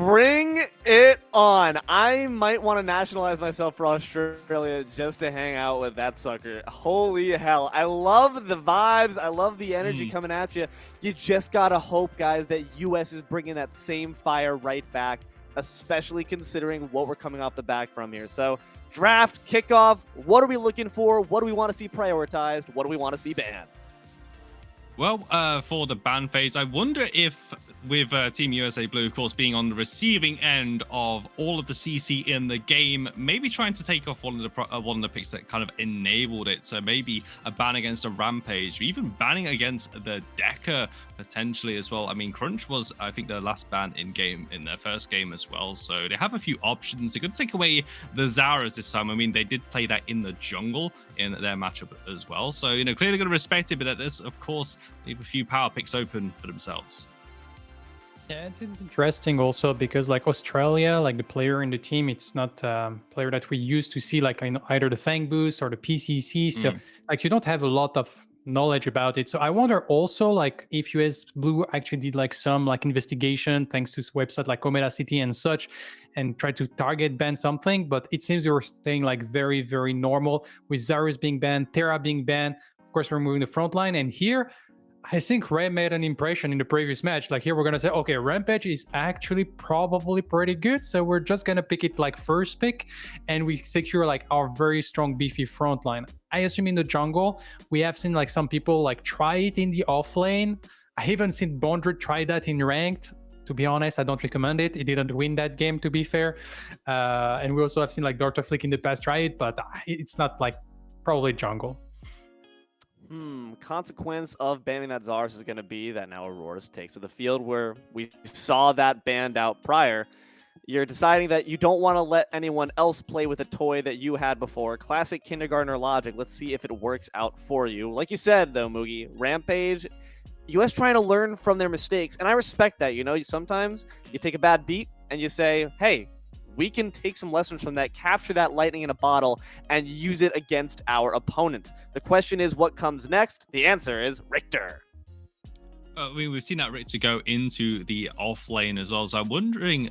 Bring it on. I might want to nationalize myself for Australia just to hang out with that sucker. Holy hell. I love the vibes. I love the energy coming at you. You just got to hope, guys, that US is bringing that same fire right back, especially considering what we're coming off the back from here. So, draft, kickoff, what are we looking for? What do we want to see prioritized? What do we want to see banned? Well, for the ban phase, I wonder if with Team USA Blue, of course, being on the receiving end of all of the CC in the game, maybe trying to take off one of the picks that kind of enabled it. So maybe a ban against a Rampage, even banning against the Decker potentially as well. I mean, Crunch was, I think, the last ban in their first game as well. So they have a few options. They could take away the Zaras this time. I mean, they did play that in the jungle in their matchup as well. So, you know, clearly going to respect it, but that is, of course, leave a few power picks open for themselves. Yeah, it's interesting also because like Australia, like the player in the team, it's not a player that we used to see like in either the Fang Boost or the PCC. So like you don't have a lot of knowledge about it. So I wonder also like if US Blue actually did like some like investigation thanks to this website like Omega City and such and try to target ban something. But it seems they were staying like very, very normal with Zarus being banned, Terra being banned, of course removing the front line. And here I think Ray made an impression in the previous match. Like here we're going to say, okay, Rampage is actually probably pretty good. So we're just going to pick it like first pick and we secure like our very strong beefy front line. I assume in the jungle, we have seen like some people like try it in the off lane. I haven't seen Bondred try that in ranked. To be honest, I don't recommend it. It didn't win that game, to be fair. And we also have seen like Dr. Flick in the past try it, but it's not like probably jungle. Consequence of banning that Zars is going to be that now Aurora's takes to the field where we saw that banned out prior. You're deciding that you don't want to let anyone else play with a toy that you had before. Classic kindergartner logic. Let's see if it works out for you. Like you said, though, Mugi, Rampage, US trying to learn from their mistakes. And I respect that. You know, sometimes you take a bad beat and you say, hey, we can take some lessons from that, capture that lightning in a bottle, and use it against our opponents. The question is, what comes next? The answer is Richter. I mean, we've seen that Richter go into the off lane as well. So I'm wondering,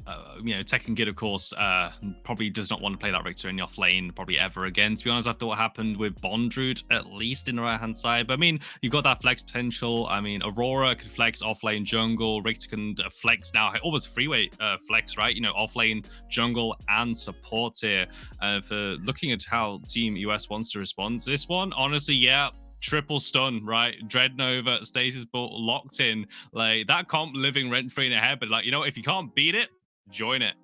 you know, Tekken Kid, of course, probably does not want to play that Richter in the off lane probably ever again. To be honest, after what happened with Bondrewd, at least in the right-hand side. But I mean, you've got that flex potential. I mean, Aurora can flex off lane jungle. Richter can flex now, almost freeway flex, right? You know, off lane jungle and support here. For looking at how Team US wants to respond to this one, honestly, yeah. Triple stun, right? Dreadnova, Stasis Bolt locked in. Like that comp living rent-free in your head, but like, you know, if you can't beat it, join it.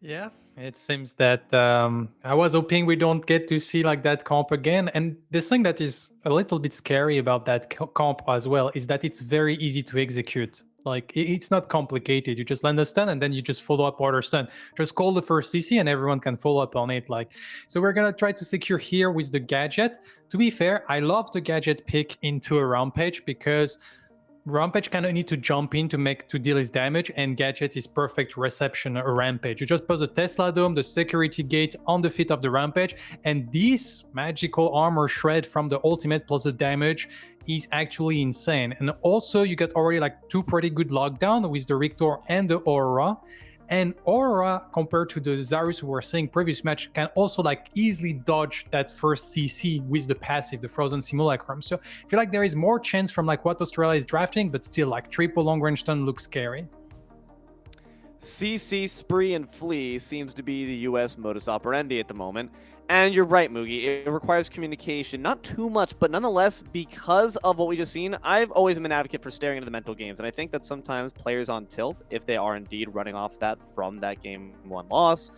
Yeah, it seems that I was hoping we don't get to see like that comp again. And the thing that is a little bit scary about that comp as well is that it's very easy to execute. Like it's not complicated. You just land a stun and then you just follow up order stun. Just call the first CC and everyone can follow up on it. Like, so we're gonna try to secure here with the gadget. To be fair, I love the gadget pick into a Rampage because Rampage kind of need to jump in to deal his damage, and Gadget is perfect reception a Rampage. You just put the Tesla Dome, the security gate on the feet of the Rampage, and this magical armor shred from the ultimate plus the damage is actually insane. And also you get already like two pretty good lockdown with the Richter and the Aura. And Aura, compared to the Zarus we were seeing previous match, can also like easily dodge that first CC with the passive, the Frozen Simulacrum. So I feel like there is more chance from like what Australia is drafting, but still like triple long range stun looks scary. CC, spree, and flee seems to be the US modus operandi at the moment. And you're right, Mugi. It requires communication. Not too much, but nonetheless, because of what we just seen, I've always been an advocate for staring into the mental games. And I think that sometimes players on tilt, if they are indeed running off that from that game one loss,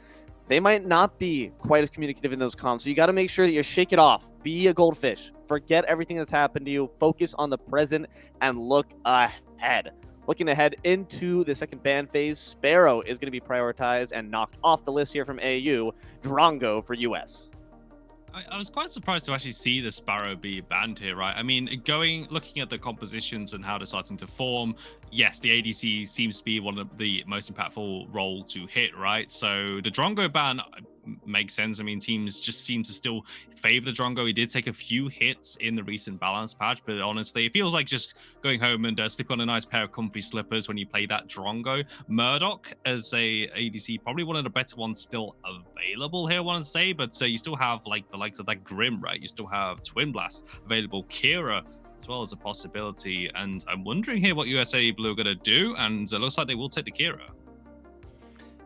they might not be quite as communicative in those comms. So you got to make sure that you shake it off. Be a goldfish. Forget everything that's happened to you. Focus on the present and look ahead. Looking ahead into the second ban phase, Sparrow is going to be prioritized and knocked off the list here from AU. Drongo for US. I was quite surprised to actually see the Sparrow be banned here, right? I mean, looking at the compositions and how they're starting to form, yes, the ADC seems to be one of the most impactful role to hit, right? So the Drongo ban makes sense. I mean, teams just seem to still favor the Drongo. He did take a few hits in the recent balance patch, but honestly, it feels like just going home and slip on a nice pair of comfy slippers when you play that Drongo. Murdoch as a ADC, probably one of the better ones still available here, I want to say, but you still have like the likes of that Grim, right? You still have Twin Blast available, Kira as well as a possibility, and I'm wondering here what USA Blue are going to do, and it looks like they will take the Kira.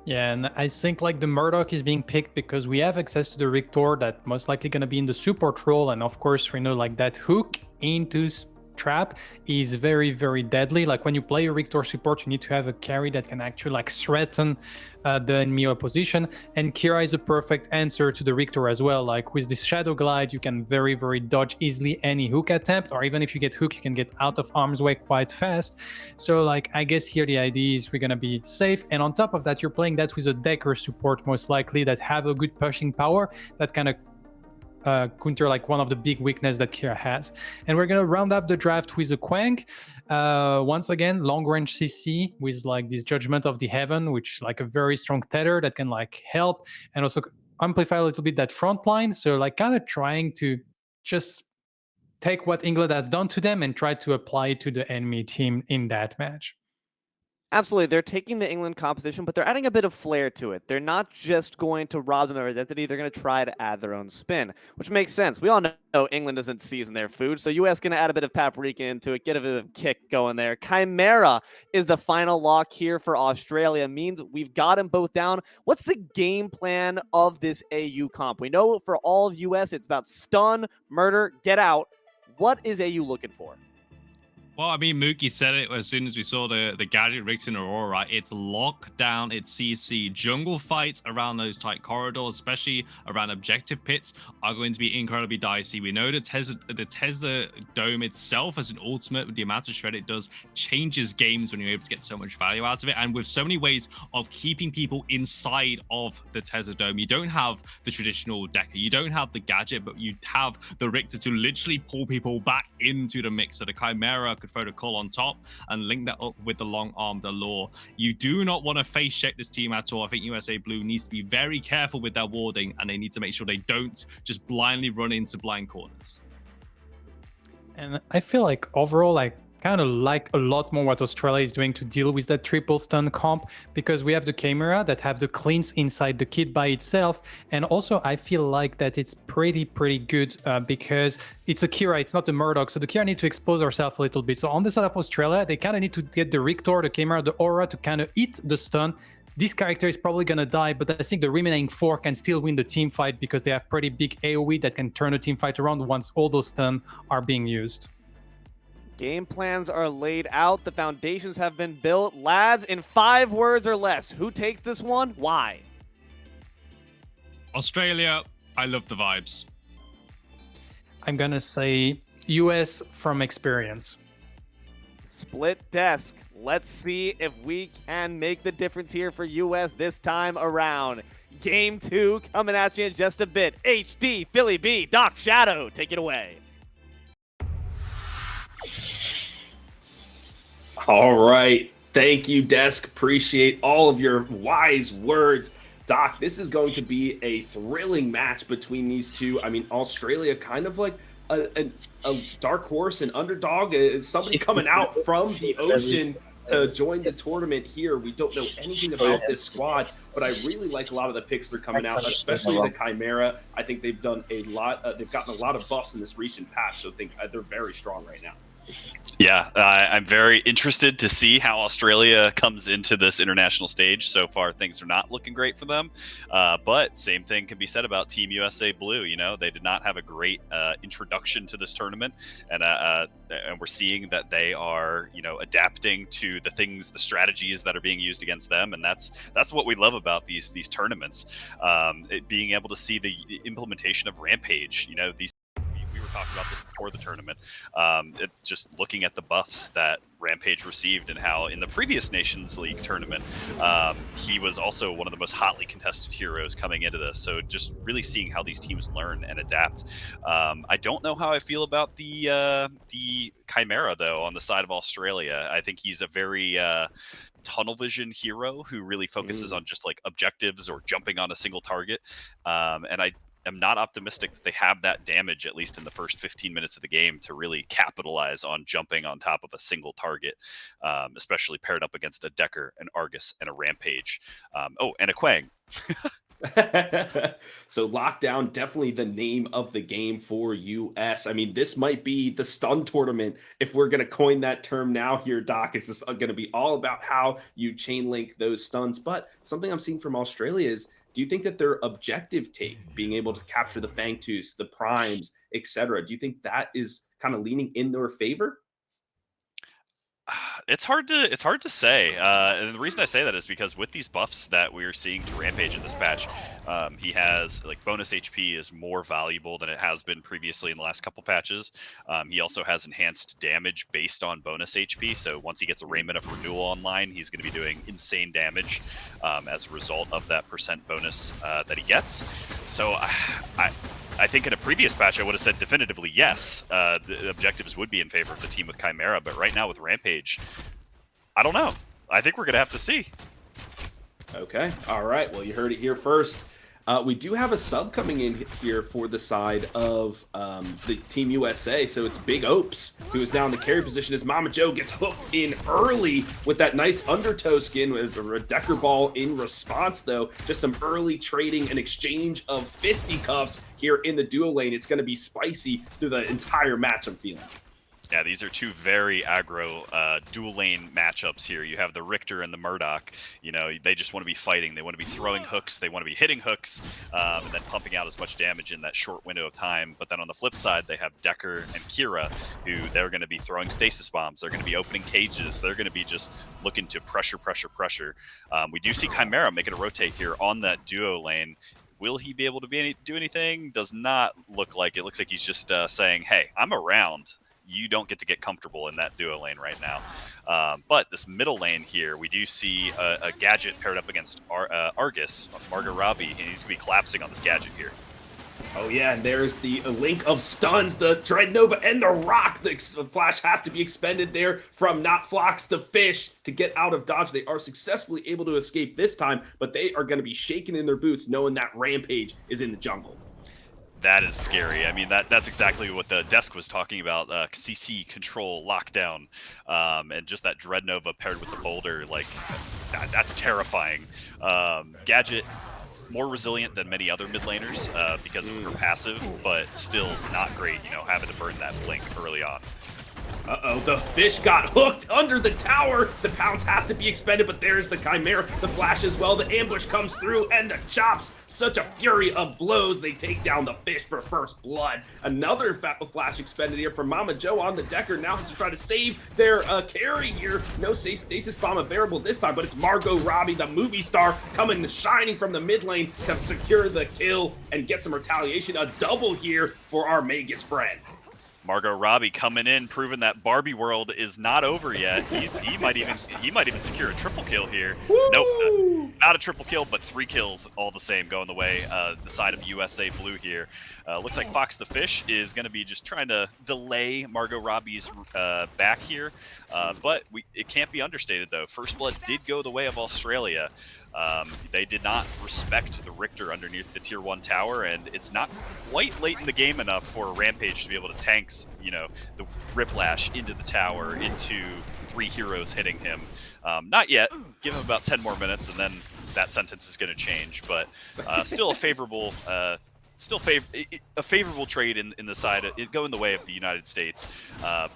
Yeah, and I think like the Murdoch is being picked because we have access to the Rictor that most likely going to be in the support role, and of course we know like that hook into trap is very, very deadly. Like when you play a Rictor support, you need to have a carry that can actually like threaten the enemy opposition, and Kira is a perfect answer to the Rictor as well. Like with this Shadow Glide, you can very, very dodge easily any hook attempt, or even if you get hooked, you can get out of harm's way quite fast. So like I guess here the idea is we're gonna be safe, and on top of that, you're playing that with a Decker support most likely that have a good pushing power that kind of counter like one of the big weaknesses that Kira has. And we're gonna round up the draft with a Quang. Once again, long range CC with like this Judgment of the Heaven, which like a very strong tether that can like help and also amplify a little bit that front line. So like kind of trying to just take what England has done to them and try to apply it to the enemy team in that match. Absolutely. They're taking the England composition, but they're adding a bit of flair to it. They're not just going to rob them of identity. They're going to try to add their own spin, which makes sense. We all know England doesn't season their food, so U.S. going to add a bit of paprika into it, get a bit of kick going there. Chimera is the final lock here for Australia. Means we've got them both down. What's the game plan of this AU comp? We know for all of U.S., it's about stun, murder, get out. What is AU looking for? Well, I mean, Mookie said it as soon as we saw the gadget rigged in Aurora. It's lockdown, it's CC. Jungle fights around those tight corridors, especially around objective pits, are going to be incredibly dicey. We know the Tesla Dome itself as an ultimate, with the amount of shred it does, changes games when you're able to get so much value out of it. And with so many ways of keeping people inside of the Tesla Dome, you don't have the traditional Decker, you don't have the gadget, but you have the Richter to literally pull people back into the mix. So the Chimera could throw the call on top and link that up with the long armed allure. You do not want to face check this team at all. I think USA Blue needs to be very careful with their warding, and they need to make sure they don't just blindly run into blind corners. And I feel like overall, I kind of like a lot more what Australia is doing to deal with that triple stun comp, because we have the Chimera that have the cleans inside the kit by itself, and also I feel like that it's pretty good because it's a Kira, it's not the Murdoch, so the Kira need to expose herself a little bit. So on the side of Australia, they kind of need to get the Rictor, the Chimera, the Aura to kind of eat the stun. This character is probably going to die, but I think the remaining 4 can still win the team fight because they have pretty big AoE that can turn the team fight around once all those stun are being used. Game plans are laid out. The foundations have been built. Lads, in 5 words or less, who takes this one? Why? Australia, I love the vibes. I'm going to say US from experience. Split desk. Let's see if we can make the difference here for US this time around. Game 2 coming at you in just a bit. HD, Philly B, Doc Shadow, take it away. All right. Thank you, Desk. Appreciate all of your wise words. Doc, this is going to be a thrilling match between these two. I mean, Australia kind of like a dark horse, an underdog, is somebody coming out from the ocean to join the tournament here. We don't know anything about this squad, but I really like a lot of the picks that are coming out, especially the Chimera. I think they've done a lot. They've gotten a lot of buffs in this recent patch, so I think they're very strong right now. Yeah, I'm very interested to see how Australia comes into this international stage. So far, things are not looking great for them. But same thing can be said about Team USA Blue. You know, they did not have a great introduction to this tournament, and we're seeing that they are, you know, adapting to the things, the strategies that are being used against them, and that's what we love about these tournaments. Being able to see the implementation of Rampage. You know, we were talking talked about this before the tournament. Just looking at the buffs that Rampage received and how in the previous Nations League tournament, he was also one of the most hotly contested heroes coming into this. So just really seeing how these teams learn and adapt. I don't know how I feel about the Chimera, though, on the side of Australia. I think he's a very tunnel vision hero who really focuses on just like objectives or jumping on a single target. And I am not optimistic that they have that damage, at least in the first 15 minutes of the game, to really capitalize on jumping on top of a single target, especially paired up against a Decker, an Argus, and a Rampage. And a Quang. So lockdown, definitely the name of the game for US. I mean, this might be the stun tournament if we're going to coin that term now here, Doc. It's just going to be all about how you chain link those stuns. But something I'm seeing from Australia is, do you think that their objective take, being able to capture the Fangtooths, the Primes, etc., do you think that is kind of leaning in their favor? It's hard to say, and the reason I say that is because with these buffs that we're seeing to Rampage in this patch, he has like bonus HP is more valuable than it has been previously in the last couple patches. He also has enhanced damage based on bonus HP, so once he gets a Raiment of Renewal online, he's going to be doing insane damage as a result of that percent bonus that he gets. So I think in a previous patch, I would have said definitively yes. The objectives would be in favor of the team with Chimera, but right now with Rampage, I don't know. I think we're going to have to see. Okay. All right. Well, you heard it here first. We do have a sub coming in here for the side of the Team USA. So it's Big Opes, who is now in the carry position as Mama Joe gets hooked in early with that nice undertow skin with a Decker Ball in response, though. Just some early trading and exchange of fisticuffs here in the duo lane. It's going to be spicy through the entire match, I'm feeling. Yeah, these are two very aggro dual lane matchups here. You have the Richter and the Murdoch. You know, they just want to be fighting. They want to be throwing hooks. They want to be hitting hooks and then pumping out as much damage in that short window of time. But then on the flip side, they have Decker and Kira, who they're going to be throwing stasis bombs. They're going to be opening cages. They're going to be just looking to pressure. We do see Chimera making a rotate here on that duo lane. Will he be able to do anything? Does not look like it. Looks like he's just saying, hey, I'm around. You don't get to get comfortable in that duo lane right now. But this middle lane here, we do see a Gadget paired up against Argus, Margot Robbie. He's going to be collapsing on this Gadget here. Oh yeah, and there's the link of stuns, the Dreadnova and the Rock. The Flash has to be expended there from not Phlox to Fish to get out of dodge. They are successfully able to escape this time, but they are going to be shaking in their boots knowing that Rampage is in the jungle. That is scary. I mean, that's exactly what the desk was talking about. CC, control, lockdown, and just that Dreadnova paired with the Boulder, like, that's terrifying. Gadget, more resilient than many other mid laners because of her passive, but still not great, you know, having to burn that blink early on. Uh-oh, the Fish got hooked under the tower. The Pounce has to be expended, but there's the Chimera, the Flash as well. The ambush comes through, and the chops. Such a fury of blows. They take down the Fish for first blood. Another Flash expended here from Mama Joe on the Decker. Now has to try to save their carry here. No stasis bomb available this time, but it's Margot Robbie, the movie star, coming shining from the mid lane to secure the kill and get some retaliation. A double here for our Magus friend. Margot Robbie coming in, proving that Barbie world is not over yet. He might even secure a triple kill here. Woo! Nope, not a triple kill, but 3 kills all the same going the way the side of USA Blue here. Looks like Fox the Fish is going to be just trying to delay Margot Robbie's back here, but it can't be understated though. First Blood did go the way of Australia. They did not respect the Richter underneath the tier 1 tower, and it's not quite late in the game enough for Rampage to be able to tank, you know, the Riplash into the tower, into 3 heroes hitting him. Not yet. Give him about 10 more minutes, and then that sentence is going to change. But still a favorable, a favorable trade in the side, going the way of the United States,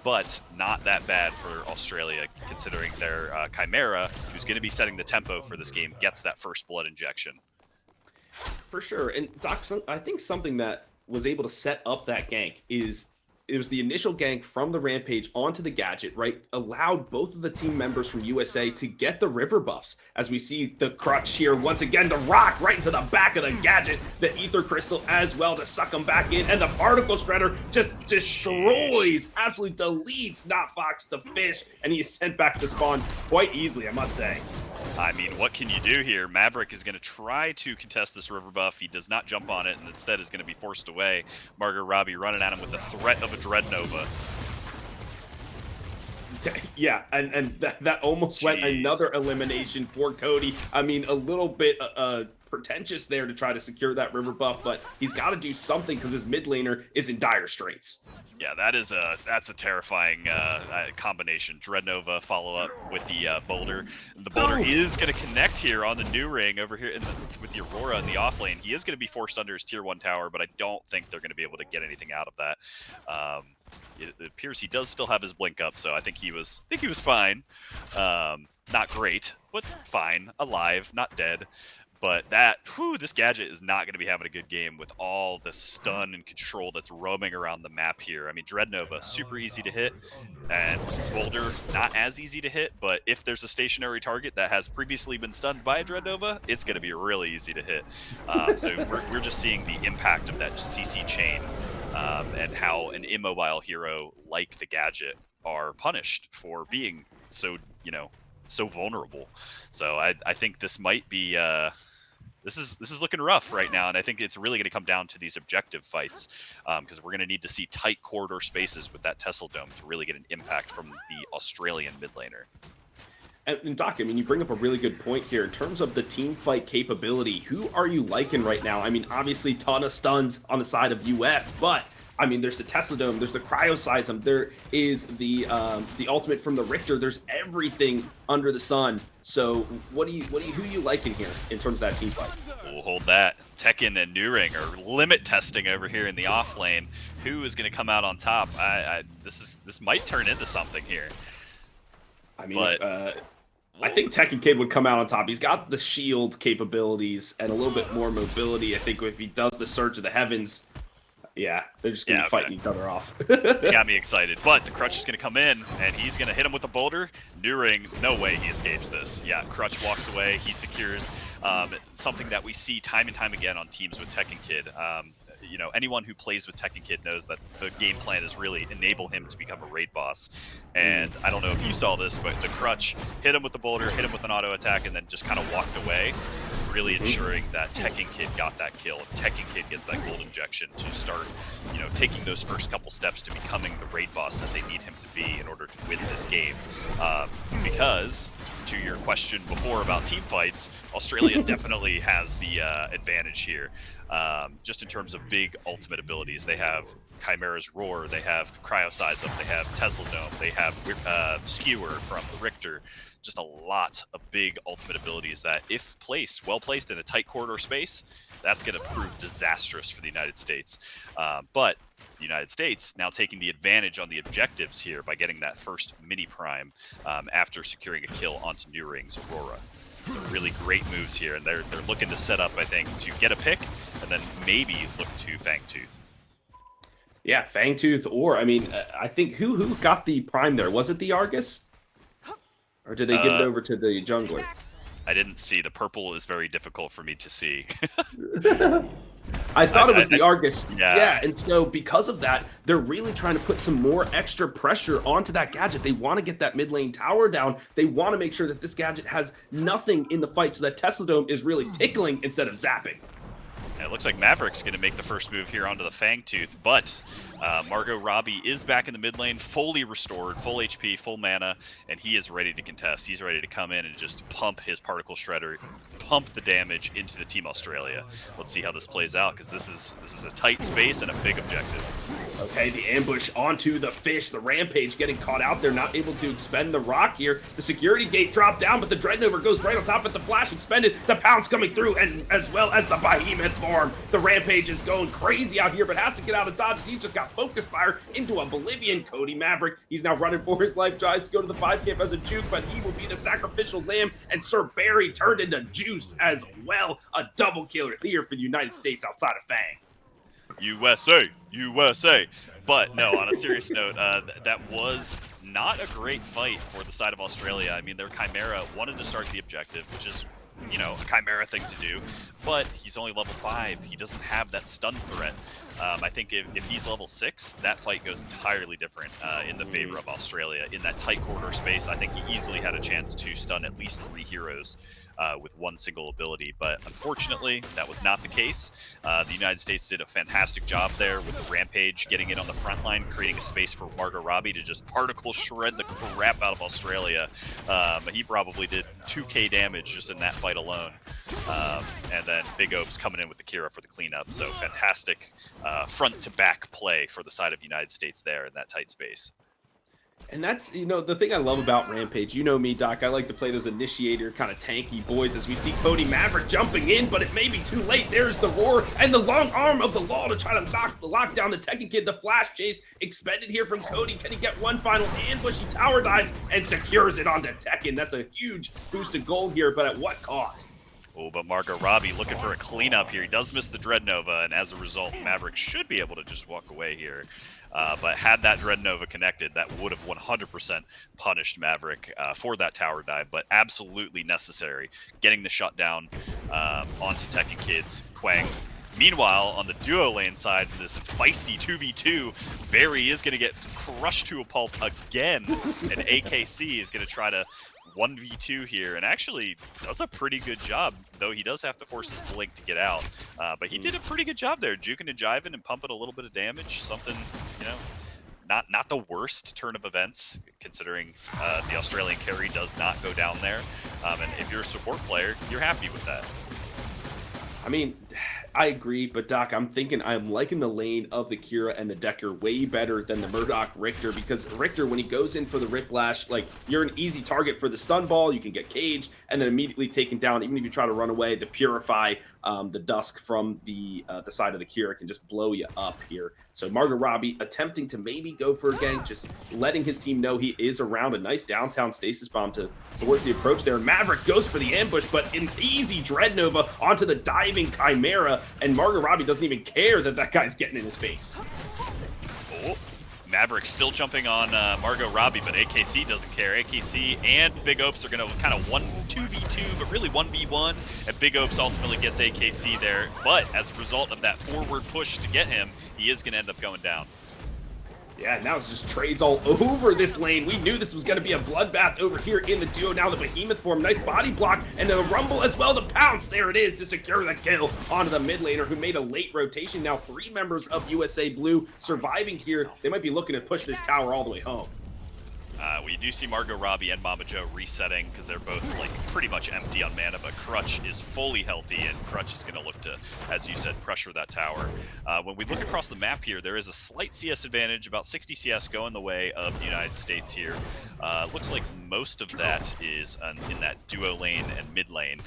but not that bad for Australia, considering their Chimera, who's going to be setting the tempo for this game, gets that first blood injection. For sure. And Doc, I think something that was able to set up that gank is it was the initial gank from the Rampage onto the Gadget, right? Allowed both of the team members from USA to get the river buffs. As we see the Crutch here once again, the rock right into the back of the Gadget, the Ether Crystal as well to suck him back in, and the Particle Shredder just destroys, absolutely deletes Not Fox the fish, and he is sent back to spawn quite easily, I must say. I mean, what can you do here? Maverick is going to try to contest this river buff. He does not jump on it, and instead is going to be forced away. Margot Robbie running at him with the threat of a Dread Nova. Yeah, and that almost went another elimination for Cody. I mean, a little bit pretentious there to try to secure that river buff, but he's got to do something because his mid laner is in dire straits. Yeah, that's a terrifying combination. Dread Nova follow up with the boulder. The boulder is going to connect here on the new ring over here with the Aurora in the off lane. He is going to be forced under his tier 1 tower, but I don't think they're going to be able to get anything out of that. It appears he does still have his blink up, so I think he was fine. Not great, but fine, alive, not dead. But this Gadget is not going to be having a good game with all the stun and control that's roaming around the map here. I mean, Dread Nova, super easy to hit, and Boulder, not as easy to hit, but if there's a stationary target that has previously been stunned by a Dread Nova, it's going to be really easy to hit. So we're just seeing the impact of that CC chain and how an immobile hero like the Gadget are punished for being so, so vulnerable. So I think this might be... This is looking rough right now, and I think it's really going to come down to these objective fights because we're going to need to see tight corridor spaces with that Tesla Dome to really get an impact from the Australian mid laner. And Doc, I mean, you bring up a really good point here in terms of the team fight capability. Who are you liking right now? I mean, obviously, ton of stuns on the side of US, but I mean, there's the Tesla Dome, there's the Cryoseism, there is the ultimate from the Richter. There's everything under the sun. So, who are you liking here in terms of that team fight? We'll hold that. Tekken and New Ring are limit testing over here in the off lane. Who is going to come out on top? This might turn into something here. I mean, I think Tekken Kid would come out on top. He's got the shield capabilities and a little bit more mobility. I think if he does the Surge of the Heavens. Yeah, they're just going to fight each other off. It got me excited. But the Crutch is going to come in, and he's going to hit him with the boulder. New Ring, no way he escapes this. Yeah, Crutch walks away. He secures something that we see time and time again on teams with Tekken Kid. Anyone who plays with Tekken Kid knows that the game plan is really enable him to become a raid boss. And I don't know if you saw this, but the Crutch hit him with the boulder, hit him with an auto attack, and then just kind of walked away, really ensuring that Tekken Kid got that kill. Tekken Kid gets that gold injection to start, taking those first couple steps to becoming the raid boss that they need him to be in order to win this game. Because, to your question before about team fights, Australia definitely has the advantage here. Just in terms of big ultimate abilities, they have Chimera's Roar, they have Cryoseism, they have Tesla Dome, they have Skewer from Richter. Just a lot of big ultimate abilities that, if well placed in a tight corridor space, that's going to prove disastrous for the United States. But the United States now taking the advantage on the objectives here by getting that first mini prime after securing a kill onto New Ring's Aurora. So really great moves here, and they're looking to set up, I think, to get a pick and then maybe look to Fangtooth. Yeah, Fangtooth, or I mean, I think who got the prime there? Was it the Argus? Or did they give it over to the jungler? I didn't see. The purple is very difficult for me to see. I thought it was the Argus. Yeah. And so because of that, they're really trying to put some more extra pressure onto that Gadget. They want to get that mid lane tower down. They want to make sure that this Gadget has nothing in the fight so that Tesla Dome is really tickling instead of zapping. It looks like Maverick's going to make the first move here onto the Fangtooth, but Margot Robbie is back in the mid lane, fully restored, full HP, full mana, and he is ready to contest. He's ready to come in and just pump his Particle Shredder, pump the damage into the Team Australia. Let's see how this plays out, because this is a tight space and a big objective. Okay, the ambush onto the fish, the Rampage getting caught out there, not able to expend the rock here. The security gate dropped down, but the Dreadnought goes right on top of the flash expended. The pounce coming through, and as well as the Behemoth form. The Rampage is going crazy out here, but has to get out of dodge. He just got focus fire into a Bolivian Cody Maverick. He's now running for his life, tries to go to the 5 camp as a juke, but he will be the sacrificial lamb, and Sir Barry turned into juice as well. A double killer here for the United States outside of Fang. USA, USA. But no, on a serious note, that was not a great fight for the side of Australia. I mean, their Chimera wanted to start the objective, which is, you know, a Chimera thing to do, but he's only level 5. He doesn't have that stun threat. I think if he's level 6, that fight goes entirely different in the favor of Australia. In that tight corridor space, I think he easily had a chance to stun at least 3 heroes with one single ability, but unfortunately, that was not the case. The United States did a fantastic job there with the Rampage, getting it on the front line, creating a space for Margot Robbie to just particle shred the crap out of Australia. He probably did 2k damage just in that fight alone. And then Big Opes coming in with the Kira for the cleanup. So fantastic front-to-back play for the side of the United States there in that tight space. And that's, you know, the thing I love about Rampage. You know me, Doc. I like to play those initiator kind of tanky boys as we see Cody Maverick jumping in, but it may be too late. There's the roar and the long arm of the law to try to lock down the Tekken Kid. The flash chase expended here from Cody. Can he get one final ambush? He tower dives and secures it onto Tekken. That's a huge boost of gold here, but at what cost? Oh, but Margot Robbie looking for a cleanup here. He does miss the Dread Nova, and as a result, Maverick should be able to just walk away here. But had that Dread Nova connected, that would have 100% punished Maverick for that tower dive, but absolutely necessary. Getting the shutdown onto Tekken Kids. Quang. Meanwhile, on the duo lane side, this feisty 2v2, Barry is going to get crushed to a pulp again, and AKC is going to try to 1v2 here, and actually does a pretty good job, though he does have to force his blink to get out. But he did a pretty good job there, juking and jiving and pumping a little bit of damage. Something, you know, not the worst turn of events, considering the Australian carry does not go down there. And if you're a support player, you're happy with that. I mean, I agree, but Doc, I'm liking the lane of the Kira and the Decker way better than the Murdoch Richter, because Richter, when he goes in for the Whiplash, like, you're an easy target for the stun ball. You can get caged and then immediately taken down. Even if you try to run away, the Purify, the Dusk from the side of the Kira can just blow you up here. So Margot Robbie attempting to maybe go for a gank, just letting his team know he is around. A nice downtown stasis bomb to work the approach there. Maverick goes for the ambush, but an easy Dread Nova onto the diving Chimera, and Margot Robbie doesn't even care that guy's getting in his face. Oh, Maverick still jumping on Margot Robbie, but AKC doesn't care. AKC and Big Opes are going to kind of 2v2, but really 1v1, and Big Opes ultimately gets AKC there. But as a result of that forward push to get him, he is going to end up going down. Yeah, now it's just trades all over this lane. We knew this was going to be a bloodbath over here in the duo. Now the Behemoth form, nice body block, and the Rumble as well, the pounce. There it is to secure the kill onto the mid laner, who made a late rotation. Now 3 members of USA Blue surviving here. They might be looking to push this tower all the way home. We do see Margot Robbie and Mama Joe resetting because they're both like pretty much empty on mana, but Crutch is fully healthy, and Crutch is going to look to, as you said, pressure that tower. When we look across the map here, there is a slight CS advantage, about 60 CS going the way of the United States here. Looks like most of that is in that duo lane and mid lane,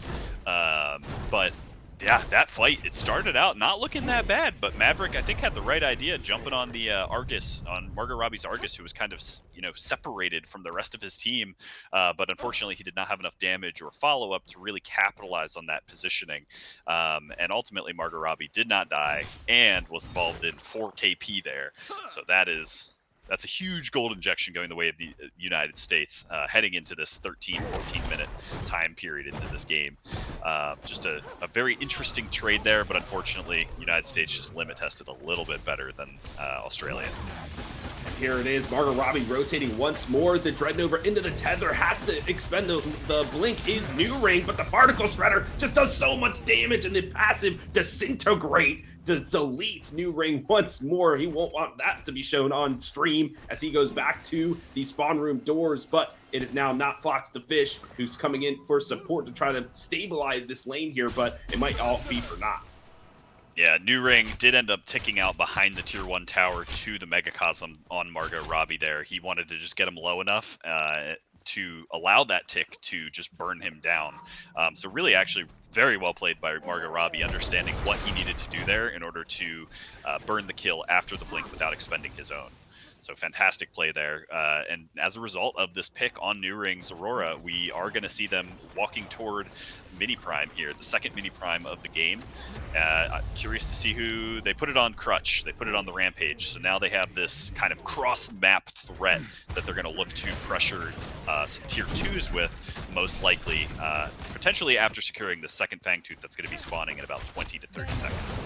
but yeah, that fight, it started out not looking that bad, but Maverick, I think, had the right idea, jumping on the Argus, on Margot Robbie's Argus, who was kind of, you know, separated from the rest of his team, but unfortunately he did not have enough damage or follow-up to really capitalize on that positioning, and ultimately Margot Robbie did not die and was involved in 4 KP there, so that's a huge gold injection going the way of the United States, heading into this 13, 14-minute time period into this game. Just a very interesting trade there, but unfortunately, United States just limit tested a little bit better than Australia. And here it is, Margot Robbie rotating once more. The Dread Nova into the tether, has to expend the blink, is New Ring, but the Particle Shredder just does so much damage, and the passive Disintegrate deletes New Ring once more. He won't want that to be shown on stream as he goes back to the spawn room doors, but it is now not Fox the Fish who's coming in for support to try to stabilize this lane here, but it might all be for naught. Yeah, New Ring did end up ticking out behind the Tier 1 tower to the Megacosm on Margot Robbie there. He wanted to just get him low enough to allow that tick to just burn him down. So really actually very well played by Margot Robbie, understanding what he needed to do there in order to burn the kill after the blink without expending his own. So fantastic play there. And as a result of this pick on New Ring's Aurora, we are going to see them walking toward Mini Prime here, the second Mini Prime of the game. I'm curious to see who they put it on. Crutch. They put it on the Rampage. So now they have this kind of cross-map threat that they're going to look to pressure some tier 2s with, most likely, potentially after securing the second Fangtooth that's going to be spawning in about 20 to 30 seconds.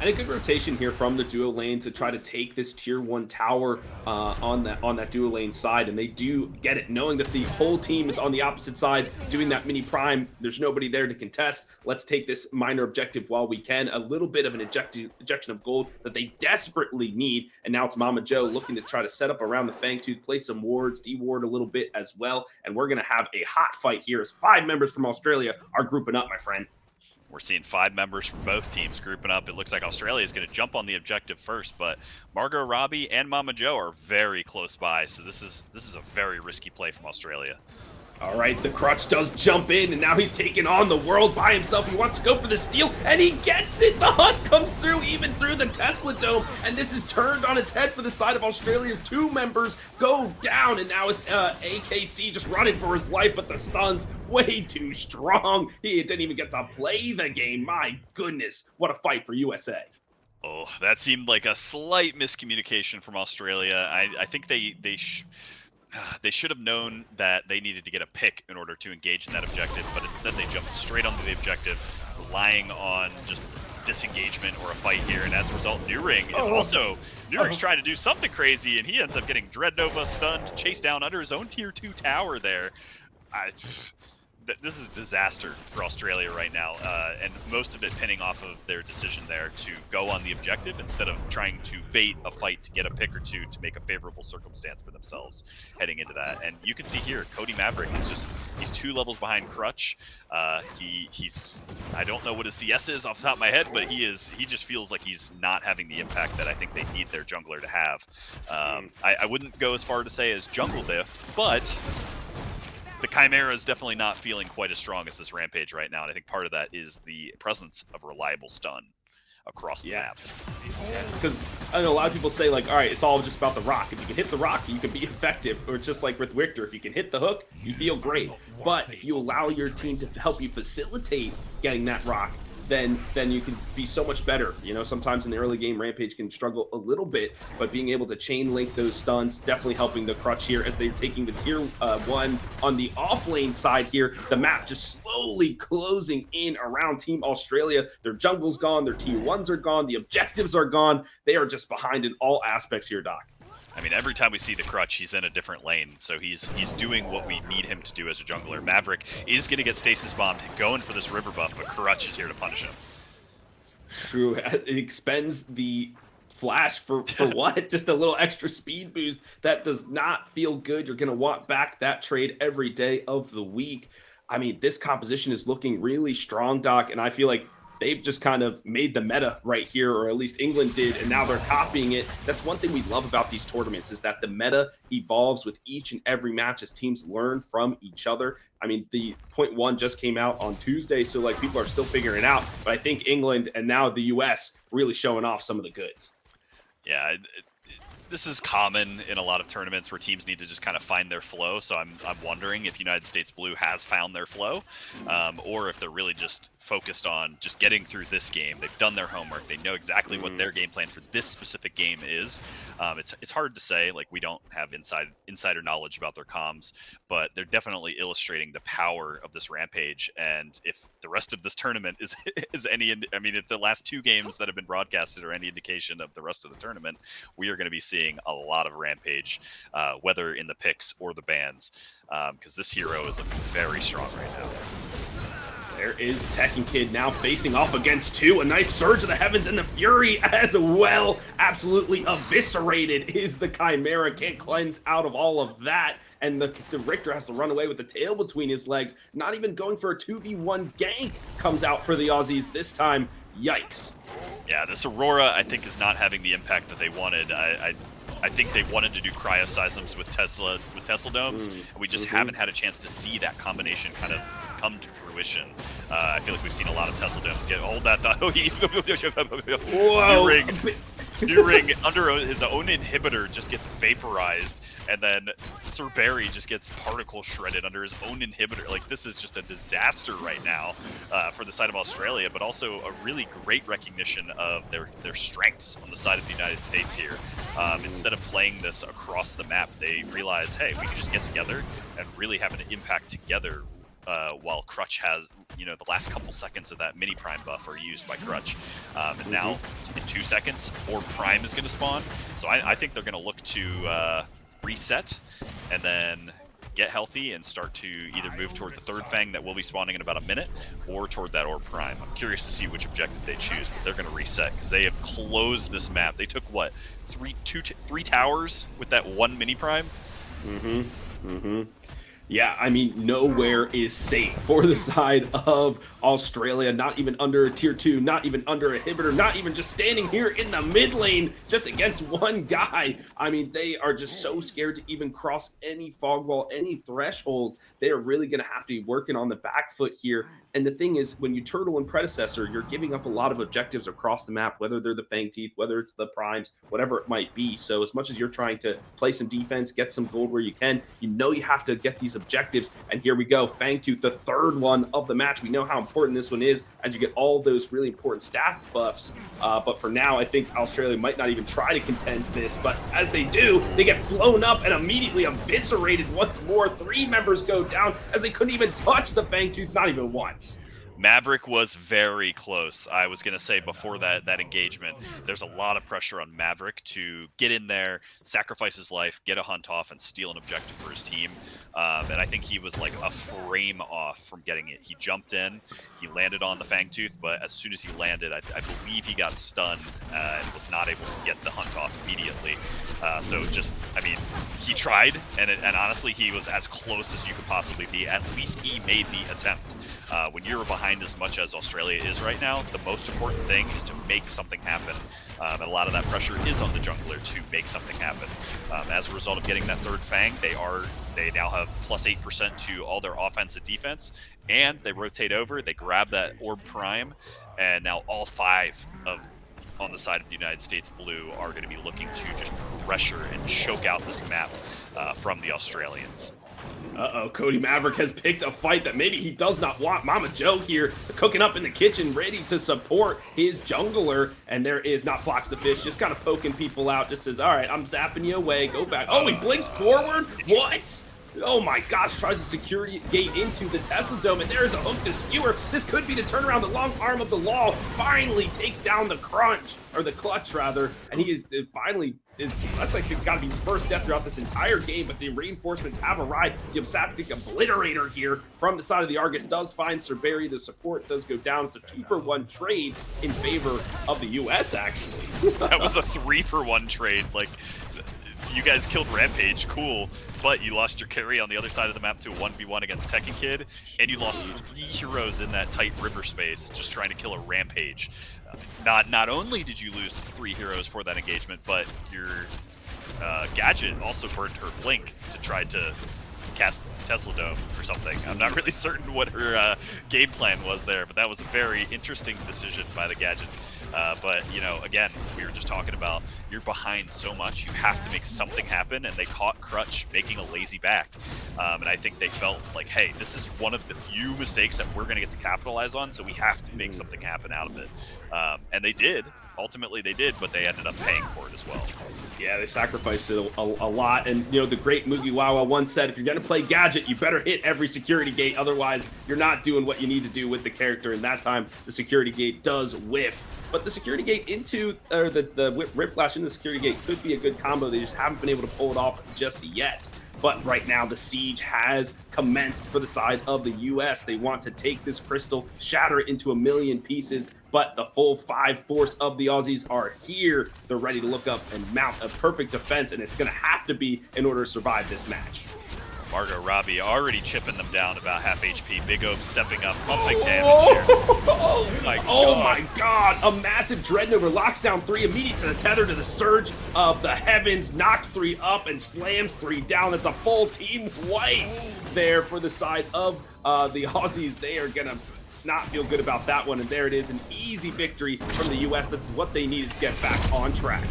And a good rotation here from the duo lane to try to take this tier 1 tower on that duo lane side, and they do get it, knowing that the whole team is on the opposite side doing that Mini Prime. There's nobody there to contest. Let's take this minor objective while we can. A little bit of an ejection of gold that they desperately need, and now it's Mama Joe looking to try to set up around the Fangtooth, play some wards, deward a little bit as well, and we're going to have a hot fight here as 5 members from Australia are grouping up, my friend. We're seeing 5 members from both teams grouping up. It looks like Australia is going to jump on the objective first, but Margot Robbie and Mama Joe are very close by, so this is a very risky play from Australia. All right, the Crutch does jump in, and now he's taking on the world by himself. He wants to go for the steal, and he gets it. The hunt comes through, even through the Tesla Dome, and this is turned on its head for the side of Australia's 2 members go down, and now it's AKC just running for his life, but the stun's way too strong. He didn't even get to play the game. My goodness, what a fight for USA. Oh, that seemed like a slight miscommunication from Australia. I think they should have known that they needed to get a pick in order to engage in that objective, but instead they jumped straight onto the objective, relying on just disengagement or a fight here, and as a result, New Ring is also... New Ring's trying to do something crazy, and he ends up getting Dread Nova stunned, chased down under his own tier 2 tower there. This is a disaster for Australia right now, and most of it pinning off of their decision there to go on the objective instead of trying to bait a fight to get a pick or two to make a favorable circumstance for themselves heading into that. And you can see here, Cody Maverick is he's 2 levels behind Crutch. He's I don't know what his CS is off the top of my head, but he just feels like he's not having the impact that I think they need their jungler to have. I wouldn't go as far to say as jungle diff, but the Chimera is definitely not feeling quite as strong as this Rampage right now, and I think part of that is the presence of a reliable stun across the map. Because I know a lot of people say, like, all right, it's all just about the rock. If you can hit the rock, you can be effective. Or just like with Richter, if you can hit the hook, you feel great. But if you allow your team to help you facilitate getting that rock, then you can be so much better. You know, sometimes in the early game, Rampage can struggle a little bit, but being able to chain link those stuns, definitely helping the Crutch here as they're taking the tier 1 on the off lane side here. The map just slowly closing in around Team Australia. Their jungle's gone, their tier 1s are gone, the objectives are gone. They are just behind in all aspects here, Doc. I mean, every time we see the Crutch, he's in a different lane, so he's doing what we need him to do as a jungler. Maverick is going to get stasis bombed, going for this river buff, but Crutch is here to punish him. True, it expends the flash for what? Just a little extra speed boost. That does not feel good. You're going to want back that trade every day of the week. I mean, this composition is looking really strong, Doc, and I feel like they've just kind of made the meta right here, or at least England did, and now they're copying it. That's one thing we love about these tournaments, is that the meta evolves with each and every match as teams learn from each other. I mean, the 0.1 just came out on Tuesday, so like people are still figuring it out, but I think England and now the US really showing off some of the goods. Yeah, this is common in a lot of tournaments where teams need to just kind of find their flow. So I'm wondering if United States Blue has found their flow, or if they're really just focused on just getting through this game. They've done their homework. They know exactly what their game plan for this specific game is. It's hard to say. Like, we don't have insider knowledge about their comms, but they're definitely illustrating the power of this Rampage. And if the rest of this tournament is any, I mean, if the last 2 games that have been broadcasted are any indication of the rest of the tournament, we are going to be seeing a lot of Rampage, whether in the picks or the bans, because this hero is looking very strong right now. There is Tekken Kid now facing off against 2. A nice surge of the heavens, and the Fury as well. Absolutely eviscerated is the Chimera. Can't cleanse out of all of that. And the Richter has to run away with the tail between his legs. Not even going for a 2v1 gank comes out for the Aussies this time. Yikes. Yeah, this Aurora, I think, is not having the impact that they wanted. I think they wanted to do cryoseisms with Tesla domes, and we just haven't had a chance to see that combination kind of come to fruition. I feel like we've seen a lot of Tesla domes get hold that. Whoa! Ring. New Ring under his own inhibitor just gets vaporized, and then Sir Barry just gets particle shredded under his own inhibitor. Like, this is just a disaster right now for the side of Australia, but also a really great recognition of their strengths on the side of the United States here. Instead of playing this across the map, they realize, hey, we can just get together and really have an impact together. While Crutch has, the last couple seconds of that mini prime buff are used by Crutch. And now, in 2 seconds, Orb Prime is going to spawn. So I think they're going to look to reset and then get healthy and start to either move toward the third Fang that will be spawning in about a minute, or toward that Orb Prime. I'm curious to see which objective they choose, but they're going to reset because they have closed this map. They took, what, three towers with that one mini prime? Yeah, I mean, nowhere is safe for the side of Australia, not even under tier 2, not even under a inhibitor, not even just standing here in the mid lane just against one guy. I mean, they are just so scared to even cross any fog wall, any threshold. They are really going to have to be working on the back foot here. And the thing is, when you turtle in Predecessor, you're giving up a lot of objectives across the map, whether they're the Fang Teeth, whether it's the Primes, whatever it might be. So as much as you're trying to play some defense, get some gold where you can, you have to get these objectives. And here we go, Fangtooth, the third one of the match. We know how important this one is as you get all those really important staff buffs. But for now, I think Australia might not even try to contend this. But as they do, they get blown up and immediately eviscerated once more. 3 members go down as they couldn't even touch the Fangtooth, not even once. Maverick was very close. I was going to say before that engagement, there's a lot of pressure on Maverick to get in there, sacrifice his life, get a hunt off, and steal an objective for his team. And I think he was like a frame off from getting it. He jumped in, he landed on the Fangtooth, but as soon as he landed, I believe he got stunned and was not able to get the hunt off immediately. So just, I mean, he tried, and honestly, he was as close as you could possibly be. At least he made the attempt. When you're behind as much as Australia is right now, the most important thing is to make something happen. And a lot of that pressure is on the jungler to make something happen. As a result of getting that third Fang, they now have plus 8% to all their offense and defense, and they rotate over, they grab that Orb Prime, and now all 5 on the side of the United States Blue are going to be looking to just pressure and choke out this map from the Australians. Cody Maverick has picked a fight that maybe he does not want. Mama Joe here cooking up in the kitchen, ready to support his jungler. And there is not Fox the Fish, just kind of poking people out. Just says, all right, I'm zapping you away. Go back. Oh, he blinks forward. What? Oh my gosh, tries to security gate into the Tesla Dome, and there's a hook to skewer. This could be the turnaround. The long arm of the law finally takes down the clutch rather, and he is finally, that's like got to be his first death throughout this entire game, but the reinforcements have arrived. The Obsaptic Obliterator here from the side of the Argus does find Sir Barry. The support does go down. It's a 2-for-1 trade in favor of the US, actually. That was a 3-for-1 trade. Like, you guys killed Rampage, cool, but you lost your carry on the other side of the map to a 1v1 against Tekken Kid, and you lost 3 heroes in that tight river space just trying to kill a Rampage. Not only did you lose 3 heroes for that engagement, but your Gadget also burned her Blink to try to cast Tesla Dome or something. I'm not really certain what her game plan was there, but that was a very interesting decision by the Gadget. But, again, we were just talking about you're behind so much, you have to make something happen, and they caught Crutch making a lazy back. And I think they felt like, hey, this is one of the few mistakes that we're going to get to capitalize on, so we have to make something happen out of it. And they did. Ultimately, they did, but they ended up paying for it as well. Yeah, they sacrificed it a lot. And, the great Mugiwawa once said, if you're going to play Gadget, you better hit every security gate. Otherwise, you're not doing what you need to do with the character. And that time, the security gate does whiff. But the security gate the Whiplash into the security gate could be a good combo. They just haven't been able to pull it off just yet. But right now, the siege has commenced for the side of the US. They want to take this crystal, shatter it into a million pieces, but the full 5 force of the Aussies are here. They're ready to look up and mount a perfect defense, and it's going to have to be in order to survive this match. Margot Robbie already chipping them down about half HP. Big Oab stepping up, pumping damage here. Oh my god! A massive Dreadnought locks down 3 immediate to the tether to the Surge of the Heavens, knocks 3 up and slams 3 down. That's a full team wipe there for the side of the Aussies. They are gonna not feel good about that one. And there it is, an easy victory from the US. That's what they needed to get back on track.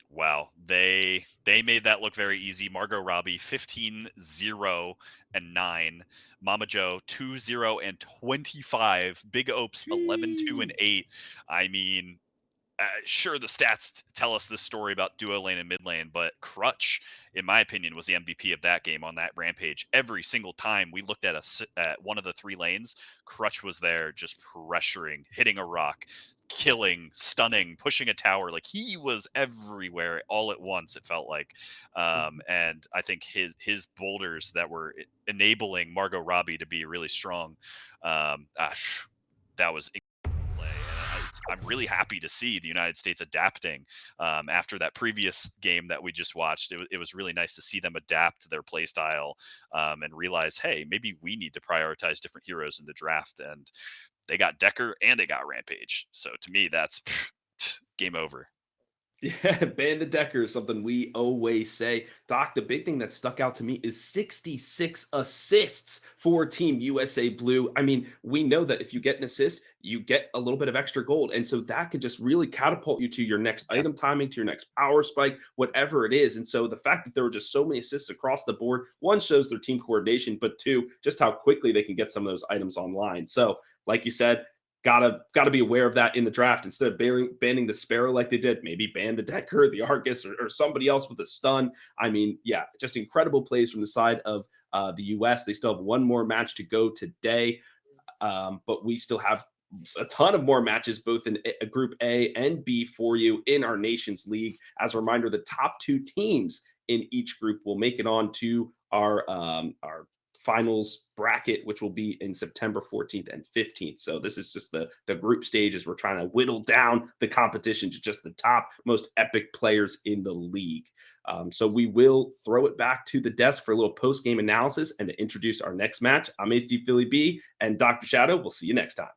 Wow, they made that look very easy. Margot Robbie 15-0 and 9. Mama Joe 2-0 and 25. Big Opes 11-2 and 8. I mean, sure, the stats tell us this story about duo lane and mid lane, but Crutch, in my opinion, was the MVP of that game on that rampage. Every single time we looked at one of the 3 lanes, Crutch was there just pressuring, hitting a rock, killing, stunning, pushing a tower. Like, he was everywhere all at once, it felt like. And I think his boulders that were enabling Margot Robbie to be really strong, that was play. And I'm really happy to see the United States adapting after that previous game that we just watched. It was really nice to see them adapt to their play style and realize, hey, maybe we need to prioritize different heroes in the draft. And they got Decker and they got Rampage. So to me, that's game over. Yeah, ban the Decker is something we always say. Doc, the big thing that stuck out to me is 66 assists for Team USA Blue. I mean, we know that if you get an assist, you get a little bit of extra gold. And so that could just really catapult you to your next item timing, to your next power spike, whatever it is. And so the fact that there were just so many assists across the board, one, shows their team coordination, but 2, just how quickly they can get some of those items online. So like you said, Gotta be aware of that in the draft. Instead of banning the Sparrow like they did, maybe ban the Decker, the Argus, or somebody else with a stun. I mean, yeah, just incredible plays from the side of the US. They still have one more match to go today, but we still have a ton of more matches, both in Group A and B for you in our Nations League. As a reminder, the top 2 teams in each group will make it on to our finals bracket, which will be in September 14th and 15th. So this is just the group stages. We're trying to whittle down the competition to just the top most epic players in the league. So we will throw it back to the desk for a little post-game analysis and to introduce our next match. I'm HD Philly B and Dr. Shadow. We'll see you next time.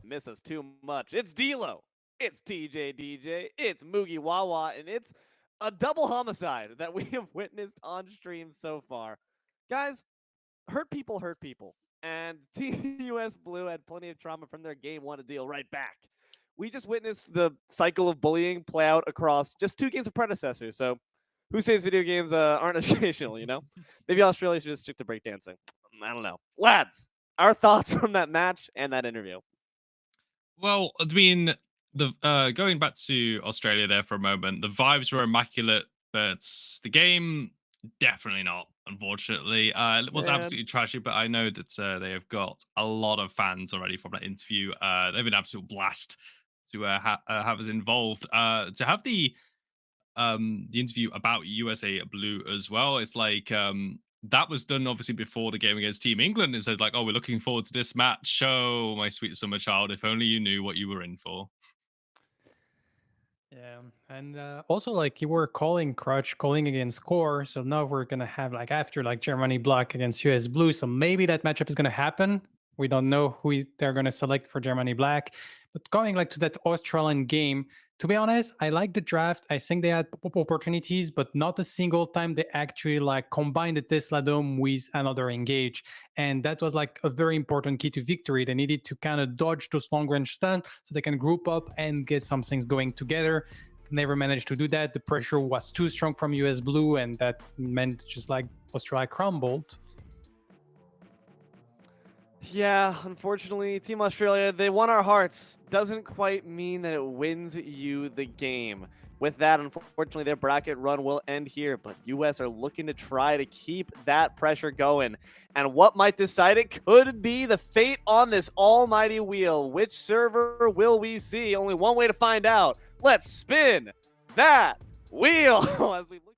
Miss us too much. It's D-Lo. It's TJ DJ. It's Moogie Wawa. And it's a double homicide that we have witnessed on stream so far. Guys, hurt people. And Team US Blue had plenty of trauma from their game 1 to deal right back. We just witnessed the cycle of bullying play out across just 2 games of Predecessor. So who says video games aren't educational, you know? Maybe Australia should just stick to breakdancing. I don't know. Lads, our thoughts from that match and that interview. Well, I mean, the going back to Australia there for a moment, the vibes were immaculate, but the game definitely not. Unfortunately, it was absolutely trashy. But I know that they have got a lot of fans already from that interview. They've been an absolute blast to have us involved. To have the interview about USA Blue as well. It's like that was done obviously before the game against Team England. It said like, "Oh, we're looking forward to this match. Oh, my sweet summer child, if only you knew what you were in for." Yeah, and also like you were calling Crutch, calling against Core, so now we're gonna have like after like Germany Black against US Blue, so maybe that matchup is gonna happen. We don't know they're gonna select for Germany Black, but going like to that Australian game, to be honest, I like the draft. I think they had opportunities, but not a single time they actually like combined the Tesla Dome with another engage. And that was like a very important key to victory. They needed to kind of dodge those long range stuns so they can group up and get some things going together. Never managed to do that. The pressure was too strong from US Blue, and that meant just like Australia crumbled. Yeah, unfortunately, Team Australia, they won our hearts. Doesn't quite mean that it wins you the game. With that, unfortunately, their bracket run will end here, but US are looking to try to keep that pressure going. And what might decide it could be the fate on this almighty wheel. Which server will we see? Only one way to find out. Let's spin that wheel as we look